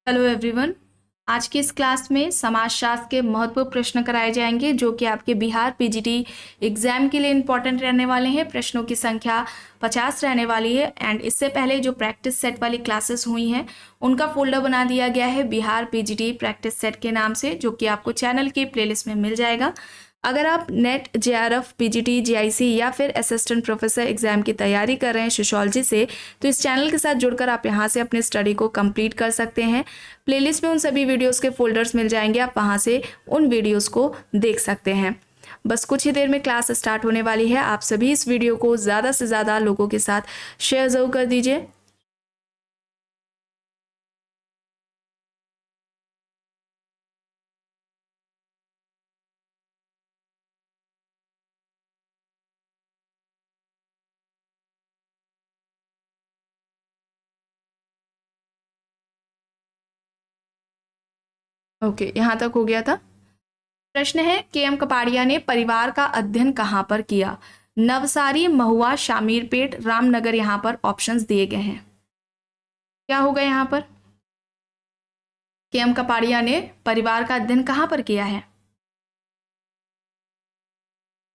Hello everyone. आज की इस क्लास में समाजशास्त्र के महत्वपूर्ण प्रश्न कराए जाएंगे जो कि आपके बिहार पीजीटी एग्जाम के लिए इंपॉर्टेंट रहने वाले हैं। प्रश्नों की संख्या 50 रहने वाली है एंड इससे पहले जो प्रैक्टिस सेट वाली क्लासेस हुई हैं उनका फोल्डर बना दिया गया है बिहार पीजीटी प्रैक्टिस सेट के नाम से, जो कि आपको चैनल की प्लेलिस्ट में मिल जाएगा। अगर आप नेट जेआरएफ पीजीटी जीआईसी या फिर असिस्टेंट प्रोफेसर एग्जाम की तैयारी कर रहे हैं सोशियोलॉजी से, तो इस चैनल के साथ जुड़कर आप यहां से अपनी स्टडी को कंप्लीट कर सकते हैं। प्लेलिस्ट में उन सभी वीडियोस के फोल्डर्स मिल जाएंगे, आप वहां से उन वीडियोस को देख सकते हैं। बस कुछ ही देर में क्लास स्टार्ट होने वाली है। आप सभी इस वीडियो को ज़्यादा से ज़्यादा लोगों के साथ शेयर ज़रूर कर दीजिए। ओके, यहाँ तक हो गया था। प्रश्न है के.एम. कपाड़िया ने परिवार का अध्ययन कहाँ पर किया? नवसारी, महुआ, शामीरपेट, रामनगर, यहाँ पर ऑप्शंस दिए गए हैं। क्या होगा यहाँ पर? के.एम. कपाड़िया ने परिवार का अध्ययन कहाँ पर किया है?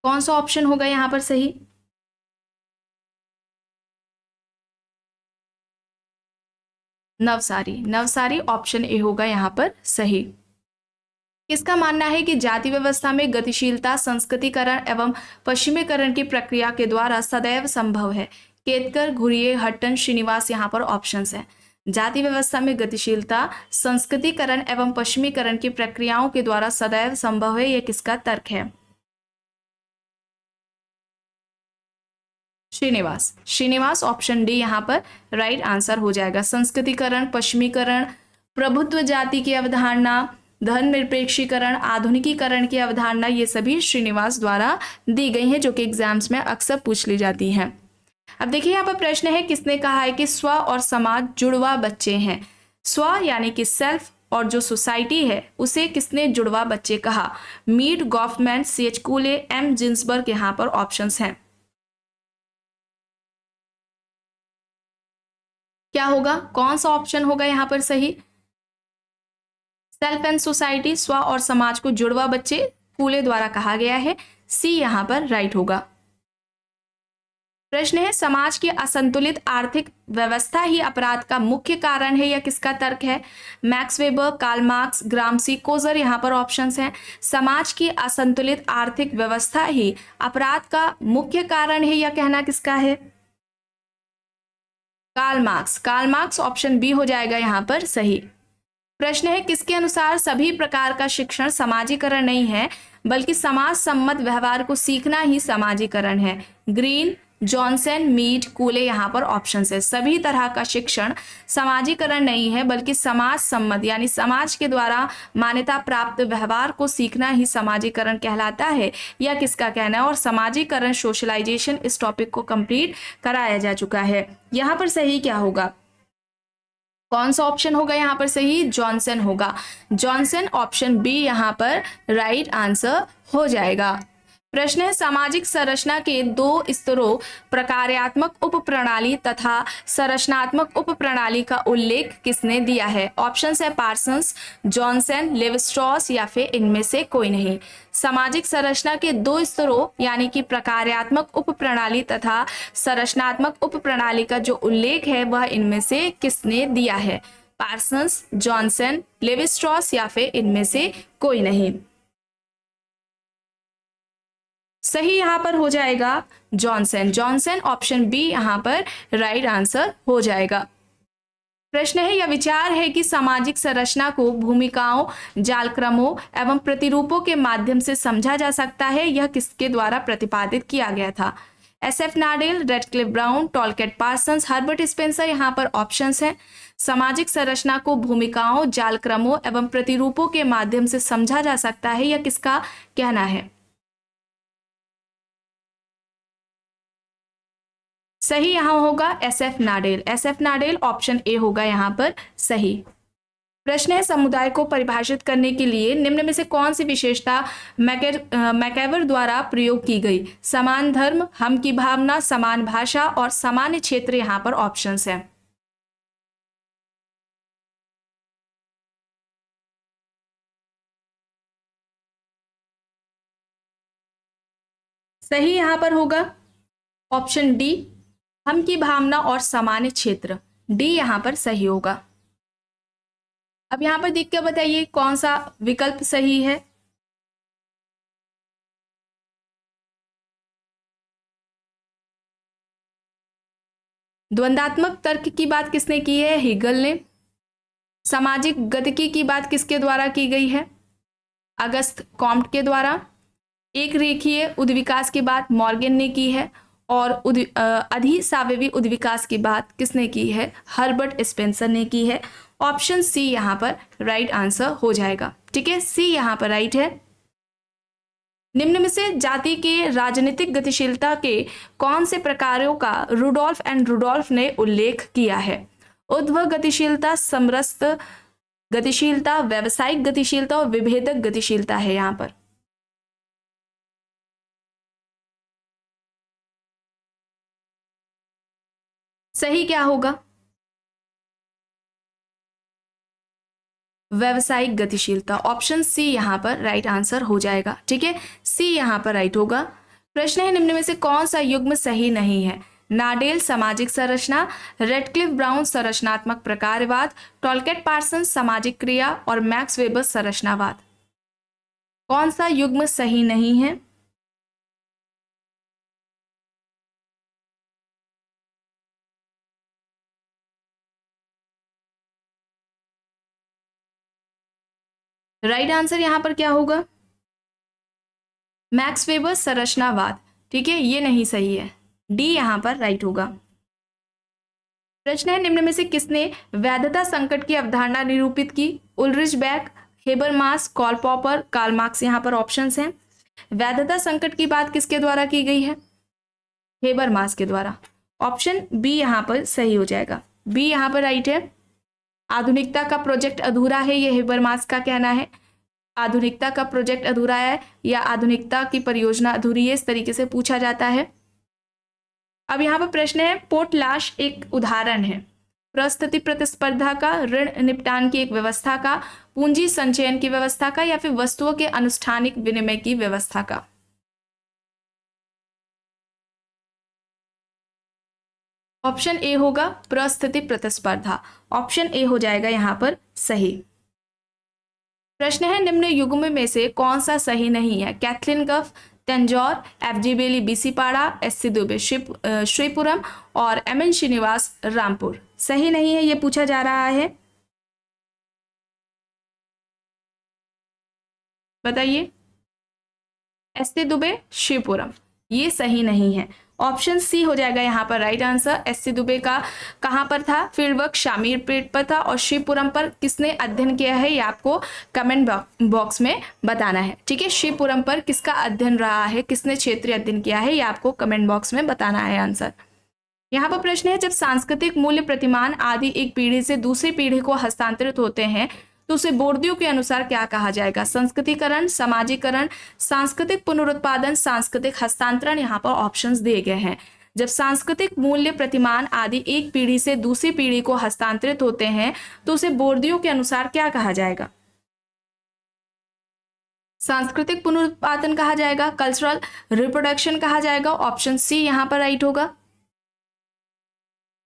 कौन सा ऑप्शन होगा यहाँ पर सही? नवसारी। नवसारी ऑप्शन ए होगा यहाँ पर सही। किसका मानना है कि जाति व्यवस्था में गतिशीलता संस्कृतिकरण एवं पश्चिमीकरण की प्रक्रिया के द्वारा सदैव संभव है? केतकर, घुरिये, हट्टन, श्रीनिवास, यहाँ पर ऑप्शंस हैं। जाति व्यवस्था में गतिशीलता संस्कृतिकरण एवं पश्चिमीकरण की प्रक्रियाओं के द्वारा सदैव संभव है, यह किसका तर्क है? श्रीनिवास। श्रीनिवास ऑप्शन डी यहाँ पर राइट आंसर हो जाएगा। संस्कृतिकरण, पश्चिमीकरण, प्रभुत्व जाति की अवधारणा, धर्मनिरपेक्षीकरण, आधुनिकीकरण की अवधारणा, ये सभी श्रीनिवास द्वारा दी गई हैं, जो कि एग्जाम्स में अक्सर पूछ ली जाती हैं। अब देखिए यहाँ पर प्रश्न है, किसने कहा है कि स्व और समाज जुड़वा बच्चे हैं? स्व यानी कि सेल्फ और जो सोसाइटी है उसे किसने जुड़वा बच्चे कहा? Mead, Goffman, C H. Cooley, M. Ginsberg, यहाँ पर ऑप्शंस हैं। क्या होगा? कौन सा ऑप्शन होगा यहाँ पर सही? सेल्फ एंड सोसाइटी, स्व और समाज को जुड़वा बच्चे कूले द्वारा कहा गया है। सी यहाँ पर राइट होगा। प्रश्न है, समाज की असंतुलित आर्थिक व्यवस्था ही अपराध का मुख्य कारण है, यह किसका तर्क है? Max Weber, Karl Marx, Gramsci, Coser, यहाँ पर ऑप्शंस हैं। समाज की असंतुलित आर्थिक व्यवस्था ही अपराध का मुख्य कारण है, यह कहना किसका है? Karl Marx. Karl Marx option B हो जाएगा यहाँ पर सही। प्रश्न है, किसके अनुसार सभी प्रकार का शिक्षण समाजीकरण नहीं है बल्कि समाज सम्मत व्यवहार को सीखना ही समाजीकरण है? ग्रीन, जॉनसन, मीड, कूले, यहाँ पर ऑप्शन है। सभी तरह का शिक्षण समाजीकरण नहीं है बल्कि समाज सम्मत यानी समाज के द्वारा मान्यता प्राप्त व्यवहार को सीखना ही समाजीकरण कहलाता है, यह किसका कहना है? और समाजीकरण, सोशलाइजेशन, इस टॉपिक को कंप्लीट कराया जा चुका है। यहाँ पर सही क्या होगा? कौन सा ऑप्शन होगा यहाँ पर सही? जॉनसन होगा। जॉनसन ऑप्शन बी यहाँ पर राइट आंसर हो जाएगा। प्रश्न है, सामाजिक संरचना के दो स्तरों प्रकार्यात्मक उप प्रणाली तथा संरचनात्मक उप प्रणाली का उल्लेख किसने दिया है? ऑप्शन है पार्सन्स, जॉनसन, लेविस्ट्रॉस, या फिर इनमें से कोई नहीं। सामाजिक संरचना के दो स्तरों यानी कि प्रकार्यात्मक उप प्रणाली तथा संरचनात्मक उप प्रणाली का जो उल्लेख है वह इनमें से किसने दिया है? पार्सन्स, जॉनसन, लेविस्ट्रॉस, या फिर इनमें से कोई नहीं। सही यहाँ पर हो जाएगा जॉनसन। जॉनसन ऑप्शन बी यहाँ पर राइट आंसर हो जाएगा। प्रश्न है, यह विचार है कि सामाजिक संरचना को भूमिकाओं, जालक्रमों एवं प्रतिरूपों के माध्यम से समझा जा सकता है, यह किसके द्वारा प्रतिपादित किया गया था? S F. Nadel, Radcliffe Brown, Talcott Parsons, Herbert Spencer, यहाँ पर ऑप्शंस हैं। सामाजिक संरचना को भूमिकाओं, जालक्रमों एवं प्रतिरूपों के माध्यम से समझा जा सकता है, यह किसका कहना है? सही यहाँ होगा एस.एफ. नाडेल। एस.एफ. नाडेल ऑप्शन ए होगा यहाँ पर सही। प्रश्न है, समुदाय को परिभाषित करने के लिए निम्न में से कौन सी विशेषता मैकेवर द्वारा प्रयोग की गई? समान धर्म, हम की भावना, समान भाषा और सामान्य क्षेत्र, यहाँ पर ऑप्शंस हैं। सही यहाँ पर होगा ऑप्शन डी, हम की भावना और सामान्य क्षेत्र, डी यहाँ पर सही होगा। अब यहाँ पर देख के बताइए कौन सा विकल्प सही है। द्वंदात्मक तर्क की बात किसने की है? हेगल ने। सामाजिक गतिकी की बात किसके द्वारा की गई है? अगस्त कॉम्ट के द्वारा। एक रेखीय उद्विकास की बात मॉर्गन ने की है और अधिसावेवी उद्विकास की बात किसने की है? हर्बर्ट स्पेंसर ने की है। ऑप्शन सी यहाँ पर राइट आंसर हो जाएगा। ठीक है, सी यहाँ पर राइट है। निम्न में से जाति के राजनीतिक गतिशीलता के कौन से प्रकारों का रुडोल्फ एंड रुडोल्फ ने उल्लेख किया है? उद्भव गतिशीलता, समरसत गतिशीलता, व्यावसायिक गतिशीलता और विभेदक गतिशीलता है यहाँ पर। सही क्या होगा? व्यावसायिक गतिशीलता, ऑप्शन सी यहाँ पर राइट आंसर हो जाएगा। ठीक है, सी यहाँ पर राइट होगा। प्रश्न है निम्न में से कौन सा युग्म सही नहीं है? नाडेल सामाजिक संरचना, रेडक्लिफ ब्राउन संरचनात्मक प्रकारवाद, टॉलकेट पार्सन सामाजिक क्रिया और मैक्स वेबर संरचनावाद। कौन सा युग्म सही नहीं है? राइट आंसर यहां पर क्या होगा? मैक्स वेबर संरचनावाद। ठीक है, ये नहीं सही है, डी यहां पर राइट होगा। प्रश्न है निम्न में से किसने वैधता संकट की अवधारणा निरूपित की? Ulrich Beck, Habermas, Karl Popper, Karl Marx. यहां पर ऑप्शंस हैं। वैधता संकट की बात किसके द्वारा की गई है? हेबरमास के द्वारा। ऑप्शन बी यहां पर सही हो जाएगा, बी यहां पर राइट है। आधुनिकता का प्रोजेक्ट अधूरा है, यह हेबरमास का कहना है। आधुनिकता का प्रोजेक्ट अधूरा है या आधुनिकता की परियोजना अधूरी है, इस तरीके से पूछा जाता है। अब यहाँ पर प्रश्न है, पोर्टलाश एक उदाहरण है परिस्थिति प्रतिस्पर्धा का, ऋण निपटान की एक व्यवस्था का, पूंजी संचयन की व्यवस्था का, या फिर वस्तुओं के अनुष्ठानिक विनिमय की व्यवस्था का। ऑप्शन ए होगा परिस्थिति प्रतिस्पर्धा, ऑप्शन ए हो जाएगा यहाँ पर सही। प्रश्न है निम्न युग्म में से कौन सा सही नहीं है? कैथलीन कफ तंजौर, एफ.जी. बेली बीसीपाड़ा, एस.सी. दुबे श्रीपुरम और एम.एन. श्रीनिवास रामपुर। सही नहीं है, ये पूछा जा रहा है, बताइए। एस.सी. दुबे श्रीपुरम, ये सही नहीं है। ऑप्शन सी हो जाएगा यहाँ पर राइट आंसर। एस.सी. दुबे का कहाँ पर था? फील्ड वर्क शामीर पेट पर था। और श्रीपुरम पर किसने अध्ययन किया है, ये आपको कमेंट बॉक्स में बताना है। ठीक है, श्रीपुरम पर किसका अध्ययन रहा है, किसने क्षेत्रीय अध्ययन किया है, ये आपको कमेंट बॉक्स में बताना है आंसर। यहाँ पर प्रश्न है, जब सांस्कृतिक मूल्य प्रतिमान आदि एक पीढ़ी से दूसरी पीढ़ी को हस्तांतरित होते हैं तो उसे बोर्डियो के अनुसार क्या कहा जाएगा? संस्कृतिकरण, समाजीकरण, सांस्कृतिक पुनरुत्पादन, सांस्कृतिक हस्तांतरण। यहाँ पर ऑप्शंस दिए गए हैं। जब सांस्कृतिक मूल्य प्रतिमान आदि एक पीढ़ी से दूसरी पीढ़ी को हस्तांतरित होते हैं तो उसे बोर्डियो के अनुसार क्या कहा जाएगा? सांस्कृतिक पुनरुत्पादन कहा जाएगा, कल्चरल रिप्रोडक्शन कहा जाएगा। ऑप्शन सी यहाँ पर राइट होगा।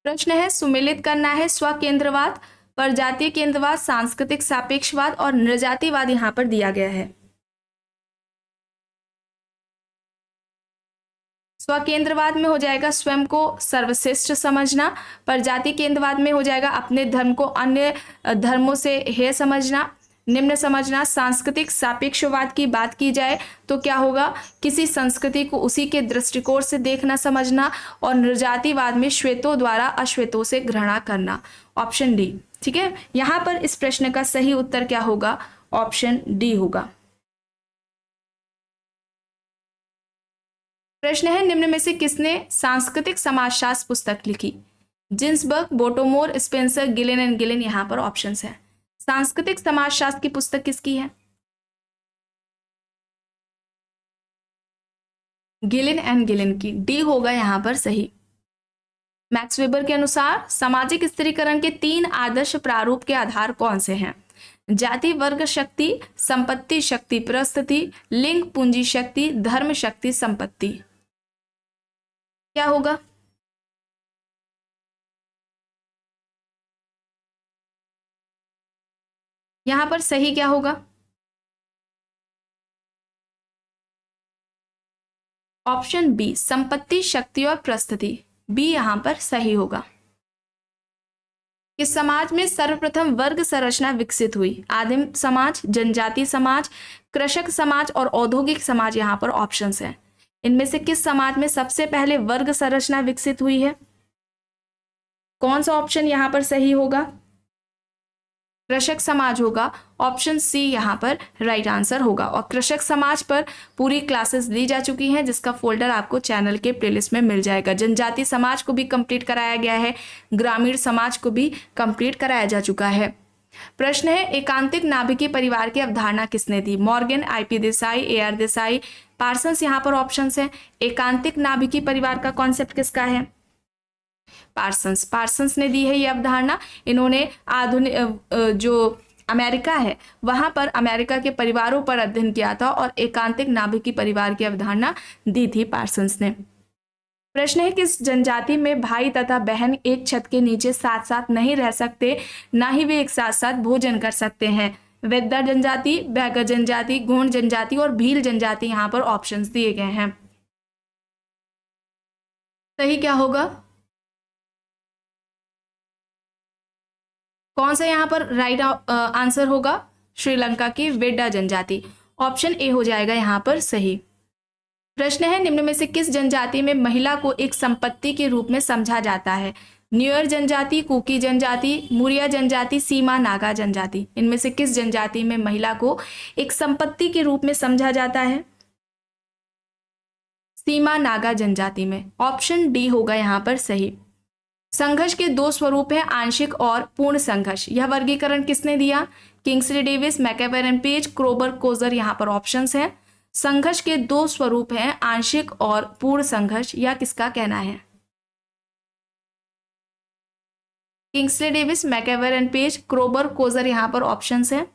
प्रश्न है, सुमेलित करना है स्वकेंद्रवाद, परजातीय केंद्रवाद, सांस्कृतिक सापेक्षवाद और नृजातिवाद यहाँ पर दिया गया है। स्वकेंद्रवाद में हो जाएगा स्वयं को सर्वश्रेष्ठ समझना, परजातीय केंद्रवाद में हो जाएगा अपने धर्म को अन्य धर्मों से हेय समझना, निम्न समझना। सांस्कृतिक सापेक्षवाद की बात की जाए तो क्या होगा? किसी संस्कृति को उसी के दृष्टिकोण से देखना समझना। और नृजातिवाद में श्वेतों द्वारा अश्वेतों से घृणा करना। Option D. ठीक है, यहां पर इस प्रश्न का सही उत्तर क्या होगा? ऑप्शन डी होगा। प्रश्न है, निम्न में से किसने सांस्कृतिक समाजशास्त्र पुस्तक लिखी? Ginsberg, Bottomore, Spencer, Gillin and Gillin. यहाँ पर ऑप्शंस है। सांस्कृतिक समाजशास्त्र की पुस्तक किसकी है? गिलेन एंड गिलेन की, डी होगा यहाँ पर सही। मैक्स वेबर के अनुसार सामाजिक स्थिरीकरण के 3 आदर्श प्रारूप के आधार कौन से हैं? जाति वर्ग शक्ति, संपत्ति शक्ति परिस्थिति, लिंग पूंजी शक्ति, धर्म शक्ति संपत्ति। क्या होगा? यहां पर सही क्या होगा? ऑप्शन बी, संपत्ति, शक्ति और प्रस्थिति। बी यहां पर सही होगा। किस समाज में सर्वप्रथम वर्ग संरचना विकसित हुई? आदिम समाज, जनजातीय समाज, कृषक समाज और औद्योगिक समाज। यहां पर ऑप्शंस हैं। इनमें से किस समाज में सबसे पहले वर्ग संरचना विकसित हुई है? कौन सा ऑप्शन यहां पर सही होगा? कृषक समाज होगा। ऑप्शन सी यहां पर राइट आंसर होगा। और कृषक समाज पर पूरी क्लासेस दी जा चुकी हैं, जिसका फोल्डर आपको चैनल के प्लेलिस्ट में मिल जाएगा। जनजातीय समाज को भी कंप्लीट कराया गया है, ग्रामीण समाज को भी कंप्लीट कराया जा चुका है। प्रश्न है, एकांतिक नाभिकीय परिवार की अवधारणा किसने दी? Morgan, I P Desai, A R Desai, Parsons. यहां पर ऑप्शन है। एकांतिक नाभिकीय परिवार का कॉन्सेप्ट किसका है? पार्सन्स ने दी है ये अवधारणा। इन्होंने आधुनिक जो अमेरिका है वहां पर अमेरिका के परिवारों पर अध्ययन किया था और एकांतिक नाभिकीय परिवार की अवधारणा दी थी पार्सन्स ने। प्रश्न है, किस जनजाति में भाई तथा बहन एक छत के नीचे साथ साथ नहीं रह सकते, ना ही वे एक साथ साथ भोजन कर सकते हैं? वेद्दा जनजाति, बैगर जनजाति, गोंड जनजाति और भील जनजाति। यहां पर ऑप्शंस दिए गए हैं। सही क्या होगा? कौन सा यहां पर राइट आंसर होगा? श्रीलंका की वेड्डा जनजाति। ऑप्शन ए हो जाएगा यहां पर सही। प्रश्न है, निम्न में से किस जनजाति में महिला को एक संपत्ति के रूप में समझा जाता है? न्यूयर जनजाति, कुकी जनजाति, मुरिया जनजाति, सीमा नागा जनजाति। इनमें से किस जनजाति में महिला को एक संपत्ति के रूप में समझा जाता है? सीमा नागा जनजाति में। ऑप्शन डी होगा यहां पर सही। संघर्ष के दो स्वरूप हैं, आंशिक और पूर्ण संघर्ष। यह वर्गीकरण किसने दिया? Kingsley Davis, MacIver and Page, Kroeber, Coser. यहां पर ऑप्शंस हैं। संघर्ष के दो स्वरूप हैं, आंशिक और पूर्ण संघर्ष। यह किसका कहना है? Kingsley Davis, MacIver and Page, Kroeber, Coser. यहां पर ऑप्शंस हैं।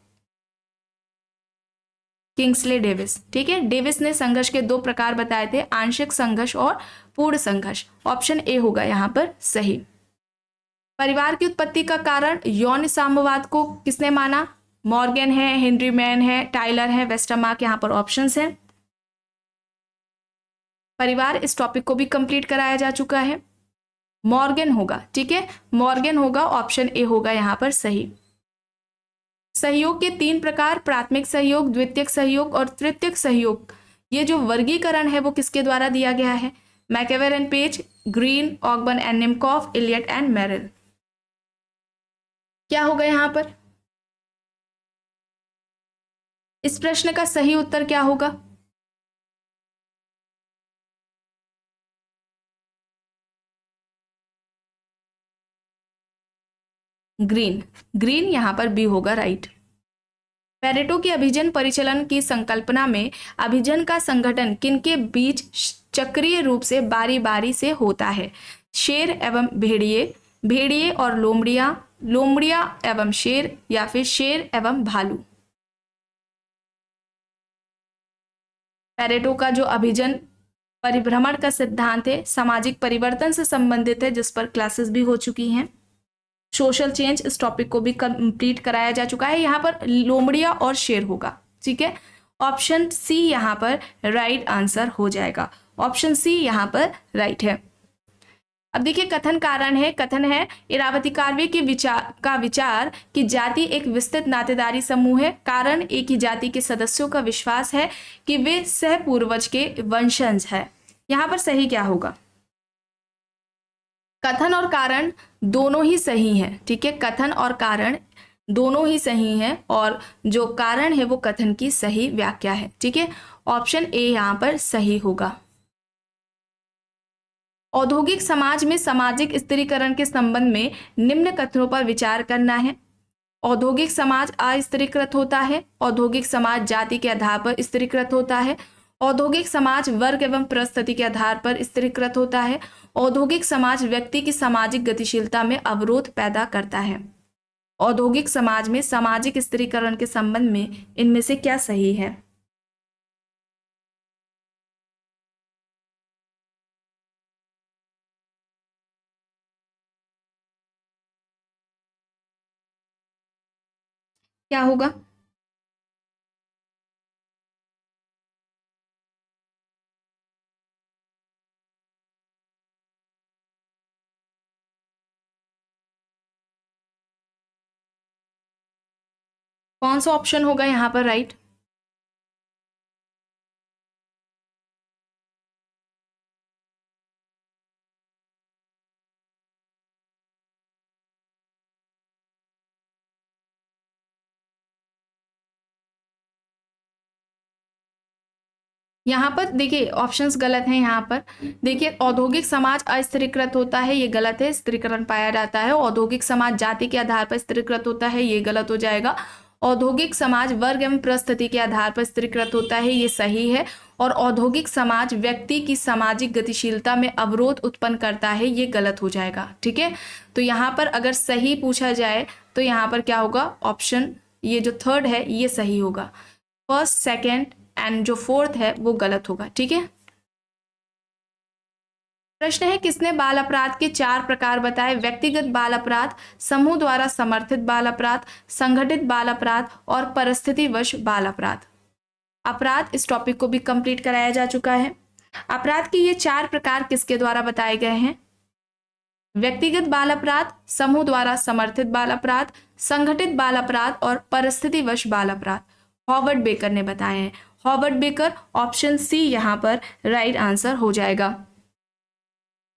Kingsley Davis. ठीक है, डेविस ने संघर्ष के दो प्रकार बताए थे, आंशिक संघर्ष और पूर्ण संघर्ष। ऑप्शन ए होगा यहां पर सही। परिवार की उत्पत्ति का कारण यौन साम्यवाद को किसने माना? मॉर्गन है, हेनरी मैन है, टाइलर है, वेस्टरमार्क। यहां पर ऑप्शंस हैं। परिवार इस टॉपिक को भी कंप्लीट कराया जा चुका है। मॉर्गन होगा। ठीक है, मॉर्गन होगा। ऑप्शन ए होगा यहां पर सही। सहयोग के तीन प्रकार, प्राथमिक सहयोग, द्वितीयक सहयोग और तृतीयक सहयोग। ये जो वर्गीकरण है वो किसके द्वारा दिया गया है? MacIver and Page, Green, Ogburn and Nimkoff, Elliott and Merrill. क्या होगा यहां पर? इस प्रश्न का सही उत्तर क्या होगा? ग्रीन। ग्रीन यहां पर बी होगा राइट। पेरेटो की अभिजन परिचलन की संकल्पना में अभिजन का संगठन किनके बीच चक्रीय रूप से बारी बारी से होता है? शेर एवं भेड़िए, भेड़िए और लोमड़िया, लोमड़िया एवं शेर, या फिर शेर एवं भालू? पेरेटो का जो अभिजन परिभ्रमण का सिद्धांत है सामाजिक परिवर्तन से संबंधित है, जिस पर क्लासेस भी हो चुकी हैं। सोशल चेंज, इस टॉपिक को भी कंप्लीट कराया जा चुका है। यहाँ पर लोमड़िया और शेर होगा। ठीक है, ऑप्शन सी यहाँ पर राइट आंसर हो जाएगा। ऑप्शन सी यहाँ पर राइट है। अब देखिए कथन कारण है। कथन है, इरावती कार्वे के विचार कि जाति एक विस्तृत नातेदारी समूह है। कारण, एक ही जाति के सदस्यों का विश्वास है कि वे सहपूर्वज के वंशज है। यहाँ पर सही क्या होगा? कथन और कारण दोनों ही सही हैं। ठीक है, कथन और कारण दोनों ही सही हैं और जो कारण है वो कथन की सही व्याख्या है। ठीक है, ऑप्शन ए यहां पर सही होगा। औद्योगिक समाज में सामाजिक स्त्रीकरण के संबंध में निम्न कथनों पर विचार करना है। औद्योगिक समाज अस्त्रीकृत होता है। औद्योगिक समाज जाति के आधार पर स्त्रीकृत होता है। औद्योगिक समाज वर्ग एवं परिस्थिति के आधार पर स्त्रीकृत होता है। औद्योगिक समाज व्यक्ति की सामाजिक गतिशीलता में अवरोध पैदा करता है। औद्योगिक समाज में सामाजिक स्त्रीकरण के संबंध में इनमें से क्या सही है? क्या होगा? कौन सा ऑप्शन होगा यहाँ पर राइट? यहाँ पर देखिए ऑप्शंस गलत हैं। यहाँ पर देखिए औद्योगिक समाज अस्थिरीकृत होता है, ये गलत है, स्थिरीकरण पाया जाता है। औद्योगिक समाज जाति के आधार पर स्थिरीकृत होता है, ये गलत हो जाएगा। औद्योगिक समाज वर्ग एवं परिस्थिति के आधार पर स्थिरीकृत होता है, ये सही है। और औद्योगिक समाज व्यक्ति की सामाजिक गतिशीलता में अवरोध उत्पन्न करता है, ये गलत हो जाएगा। ठीक है, तो यहाँ पर अगर सही पूछा जाए तो यहाँ पर क्या होगा? ऑप्शन ये जो थर्ड है ये सही होगा। फर्स्ट, सेकेंड एंड जो फोर्थ है वो गलत होगा। ठीक है, प्रश्न है किसने बाल अपराध के 4 प्रकार बताए? व्यक्तिगत बाल अपराध, समूह द्वारा समर्थित बाल अपराध, संगठित बाल अपराध और परिस्थितिवश बाल अपराध। अपराध इस टॉपिक को भी कंप्लीट कराया जा चुका है। अपराध के ये 4 प्रकार किसके द्वारा बताए गए हैं? व्यक्तिगत बाल अपराध, समूह द्वारा समर्थित बाल अपराध, संगठित बाल अपराध और परिस्थितिवश बाल अपराध। हॉवर्ड बेकर ने बताए हैं। हॉवर्ड बेकर, ऑप्शन सी यहाँ पर राइट आंसर हो जाएगा।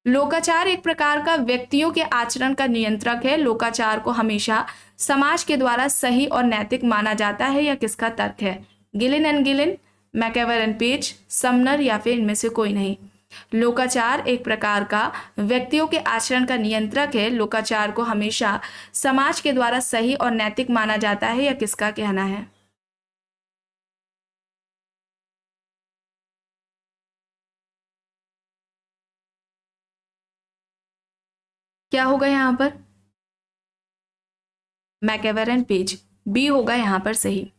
लोकाचार एक प्रकार का व्यक्तियों के आचरण का नियंत्रक है। लोकाचार को हमेशा समाज के द्वारा सही और नैतिक माना जाता है, या किसका तर्क है? Gillin and Gillin, MacIver and Page, Sumner या फिर इनमें से कोई नहीं। लोकाचार एक प्रकार का व्यक्तियों के आचरण का नियंत्रक है। लोकाचार को हमेशा समाज के द्वारा सही और नैतिक माना जाता है, या किसका कहना है? क्या होगा यहाँ पर? मैकेवर एंड पेज, बी होगा यहाँ पर सही।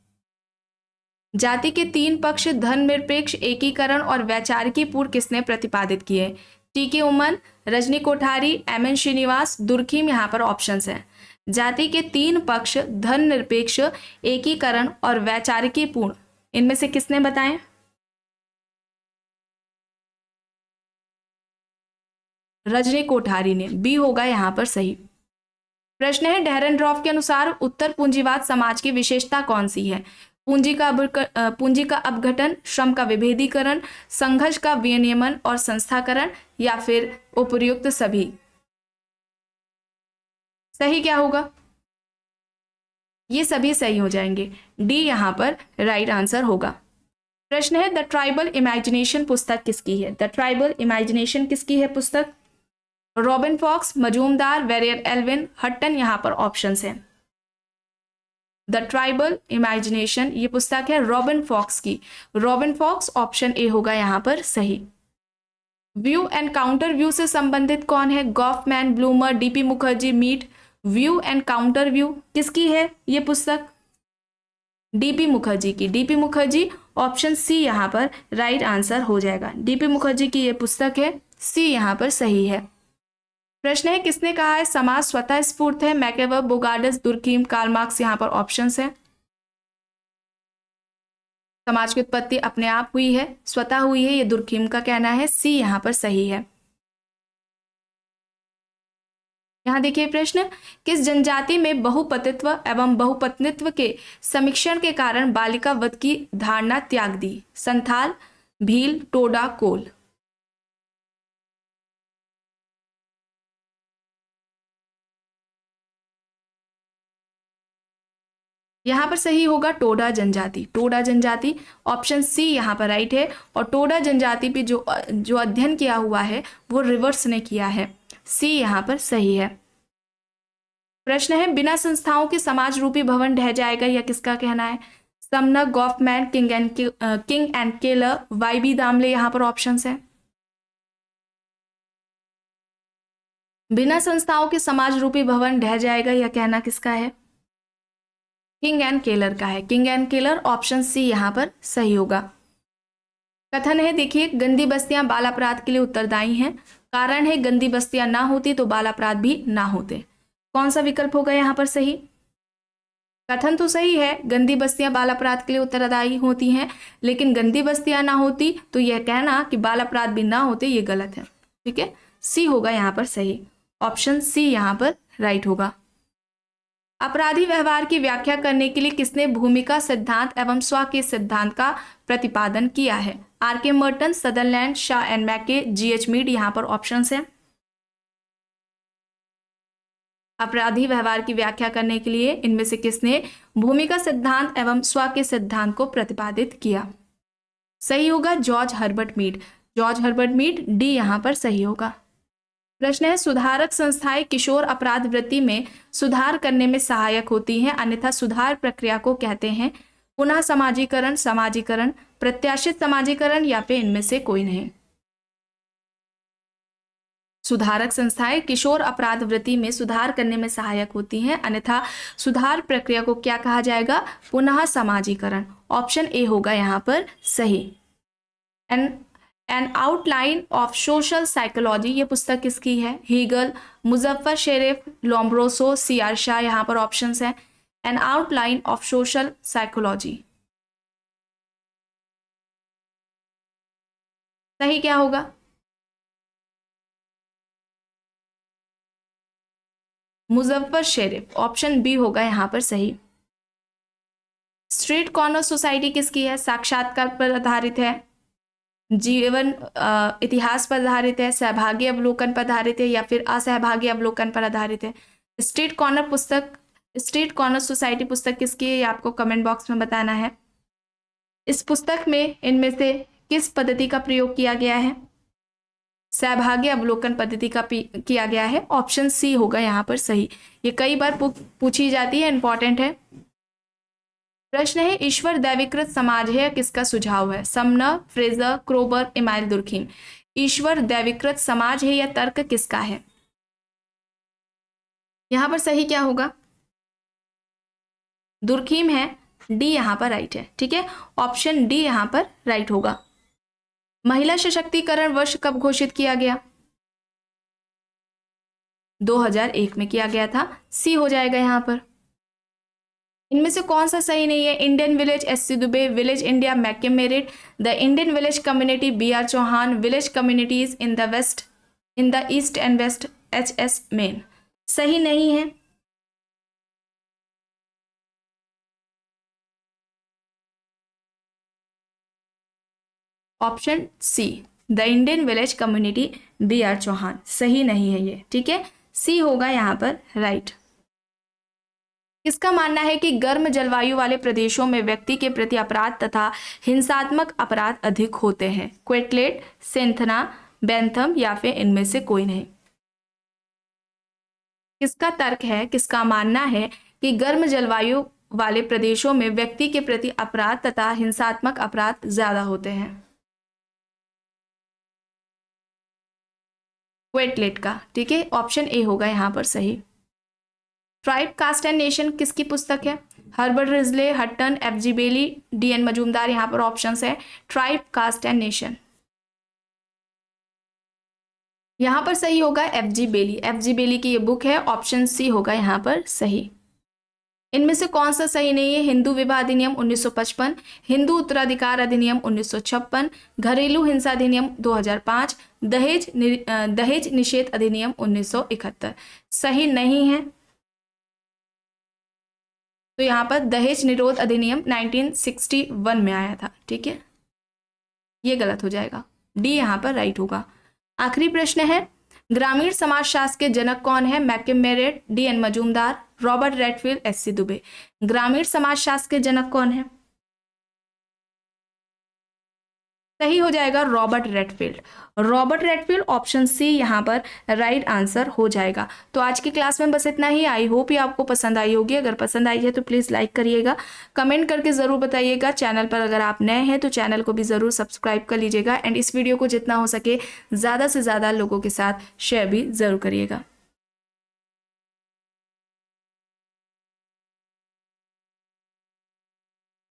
जाति के 3 पक्ष धर्मनिरपेक्ष एकीकरण और वैचारिकी पूर्व किसने प्रतिपादित किए? टी.के. उमन, रजनी कोठारी, एम.एन. श्रीनिवास, दुर्खीम यहाँ पर ऑप्शंस हैं। जाति के 3 पक्ष धर्मनिरपेक्ष एकीकरण और वैचारिकी पूर्ण, इनमें से किसने बताए? रजनी कोठारी ने, बी होगा यहाँ पर सही। प्रश्न है डेहरनड्रॉफ के अनुसार उत्तर पूंजीवाद समाज की विशेषता कौन सी है? पूंजी का अपघटन, श्रम का विभेदीकरण, संघर्ष का विनियमन और संस्थाकरण, या फिर उपर्युक्त सभी। सही क्या होगा? ये सभी सही हो जाएंगे। डी यहाँ पर राइट आंसर होगा। प्रश्न है द ट्राइबल इमेजिनेशन पुस्तक किसकी है? द ट्राइबल इमेजिनेशन किसकी है पुस्तक? Robin Fox, Majumdar, Verrier Elwin, Hutton यहाँ पर ऑप्शंस हैं। द ट्राइबल इमेजिनेशन ये पुस्तक है रॉबिन फॉक्स की। रॉबिन फॉक्स, ऑप्शन ए होगा यहाँ पर सही। व्यू एंड काउंटर व्यू से संबंधित कौन है? Goffman, Blumer, DP Mukherjee, Mead. View and counter view किसकी है ये पुस्तक? डीपी मुखर्जी की। डीपी मुखर्जी, ऑप्शन सी यहाँ पर राइट आंसर हो जाएगा। डीपी मुखर्जी की ये पुस्तक है, सी यहाँ पर सही है। प्रश्न है किसने कहा है समाज स्वतः स्फूर्त है? मैकेवर, बोगार्डस, दुर्कीम, कार्ल मार्क्स यहाँ पर ऑप्शंस हैं। समाज की उत्पत्ति अपने आप हुई है, स्वतः हुई है, ये दुर्कीम का कहना है, सी यहाँ पर सही है। यहाँ देखिए प्रश्न, किस जनजाति में बहुपतित्व एवं बहुपत्नित्व के समीक्षण के कारण बालिका वध की धारणा त्याग दी? संथाल, भील, टोडा, कोल। यहाँ पर सही होगा टोडा जनजाति। टोडा जनजाति, ऑप्शन सी यहाँ पर राइट है। और टोडा जनजाति पे जो अध्ययन किया हुआ है वो रिवर्स ने किया है, सी यहाँ पर सही है। प्रश्न है बिना संस्थाओं के समाज रूपी भवन ढह जाएगा, या किसका कहना है? Sumner, Goffman, king and Keller, YB Damle यहाँ पर ऑप्शंस है। बिना संस्थाओं के समाज रूपी भवन ढह जाएगा, यह कहना किसका है? किंग एंड केलर का है। King and Keller, option C यहाँ पर सही होगा। कथन है देखिए, गंदी बस्तियां बाल अपराध के लिए उत्तरदायी हैं। कारण है गंदी बस्तियां ना होती तो बाल अपराध भी ना होते। कौन सा विकल्प होगा यहाँ पर सही? कथन तो सही है, गंदी बस्तियां बाल अपराध के लिए उत्तरदायी होती हैं, लेकिन गंदी बस्तियां ना होती तो यह कहना कि बाल अपराध भी ना होते ये गलत है। ठीक है, सी होगा यहाँ पर सही, ऑप्शन सी यहाँ पर राइट होगा। अपराधी व्यवहार की व्याख्या करने के लिए किसने भूमिका सिद्धांत एवं स्व के सिद्धांत का प्रतिपादन किया है? R K. Merton, Sutherland, Shah and McKay, G H. Mead, यहाँ पर ऑप्शंस हैं। अपराधी व्यवहार की व्याख्या करने के लिए इनमें से किसने भूमिका सिद्धांत एवं स्व के सिद्धांत को प्रतिपादित किया? सही होगा George Herbert Mead, George Herbert Mead, D यहाँ पर सही होगा। प्रश्न है, सुधारक संस्थाएं किशोर अपराध वृत्ति में सुधार करने में सहायक होती हैं, अन्यथा सुधार प्रक्रिया को कहते हैं? पुनः समाजीकरण, समाजीकरण, प्रत्याशित समाजीकरण या फिर इनमें से कोई नहीं? सुधारक संस्थाएं किशोर अपराध वृत्ति में सुधार करने में सहायक होती हैं, अन्यथा सुधार प्रक्रिया को क्या कहा जाएगा? पुनः समाजीकरण, ऑप्शन ए होगा यहाँ पर सही। An outline of social psychology, ये पुस्तक किसकी है? Hegel, Muzafer Sherif, Lombroso, C R. Shah, यहाँ पर ऑप्शंस हैं। An outline of social psychology, सही क्या होगा? मुजफ्फर शेरिफ, ऑप्शन बी होगा यहाँ पर सही। स्ट्रीट कॉर्नर सोसाइटी किसकी है? साक्षात्कार पर आधारित है, जीवन इतिहास पर आधारित है, सहभागी अवलोकन पर आधारित है या फिर असहभागी अवलोकन पर आधारित है? स्ट्रीट कॉर्नर पुस्तक, स्ट्रीट कॉर्नर सोसाइटी पुस्तक किसकी है ये आपको कमेंट बॉक्स में बताना है। इस पुस्तक में इनमें से किस पद्धति का प्रयोग किया गया है? सहभागी अवलोकन पद्धति का किया गया है, ऑप्शन सी होगा यहाँ पर सही। ये कई बार पूछी जाती है, इंपॉर्टेंट है। प्रश्न है, ईश्वर दैवीकृत समाज है किसका सुझाव है? Sumner, Frazer, Kroeber, Emile Durkheim. ईश्वर दैवीकृत समाज है यह तर्क किसका है? यहां पर सही क्या होगा? दुर्खीम है, डी यहां पर राइट है। ठीक है, ऑप्शन डी यहां पर राइट होगा। महिला सशक्तिकरण वर्ष कब घोषित किया गया? 2001 में किया गया था, सी हो जाएगा यहां पर। इनमें से कौन सा सही नहीं है? Indian village, S C. Dube, village India, McKim Marriott, the Indian village community, B R. Chauhan, village communities in the west, in the east and west, H S. Maine. सही नहीं है। Option C, the Indian village community, B R. Chauhan, सही नहीं है ये। ठीक है, सी होगा यहाँ पर राइट। किसका मानना है कि गर्म जलवायु वाले प्रदेशों में व्यक्ति के प्रति अपराध तथा हिंसात्मक अपराध अधिक होते हैं? क्वेटलेट, सेंथना, बेंथम या फिर इनमें से कोई नहीं? किसका तर्क है, किसका मानना है कि गर्म जलवायु वाले प्रदेशों में व्यक्ति के प्रति अपराध तथा हिंसात्मक अपराध ज्यादा होते हैं? क्वेटलेट का। ठीक है, ऑप्शन ए होगा यहाँ पर सही। ट्राइब, कास्ट एंड नेशन किसकी पुस्तक है? Herbert Risley, Hutton, F G. Bailey, D N. Majumdar, यहाँ पर ऑप्शंस है। ट्राइब, कास्ट एंड नेशन, यहाँ पर सही होगा एफ.जी. बेली। एफ.जी. बेली की ये बुक है, ऑप्शन सी होगा यहाँ पर सही। इनमें से कौन सा सही नहीं है? हिंदू विवाह अधिनियम 1955, हिंदू उत्तराधिकार अधिनियम 1956, घरेलू हिंसा अधिनियम 2005, दहेज निषेध अधिनियम 1971। सही नहीं है, तो यहाँ पर दहेज निरोध अधिनियम 1961 में आया था। ठीक है, ये गलत हो जाएगा, डी यहाँ पर राइट होगा। आखिरी प्रश्न है, ग्रामीण समाजशास्त्र के जनक कौन है? McKim Marriott, D N. Majumdar, Robert Redfield, S C. Dube. ग्रामीण समाजशास्त्र के जनक कौन है? सही हो जाएगा Robert Redfield. Robert Redfield, option C यहाँ पर राइट आंसर हो जाएगा। तो आज की क्लास में बस इतना ही। आई होप ये आपको पसंद आई होगी। अगर पसंद आई है तो प्लीज़ लाइक करिएगा, कमेंट करके ज़रूर बताइएगा। चैनल पर अगर आप नए हैं तो चैनल को भी ज़रूर सब्सक्राइब कर लीजिएगा एंड इस वीडियो को जितना हो सके ज़्यादा से ज़्यादा लोगों के साथ शेयर भी ज़रूर करिएगा।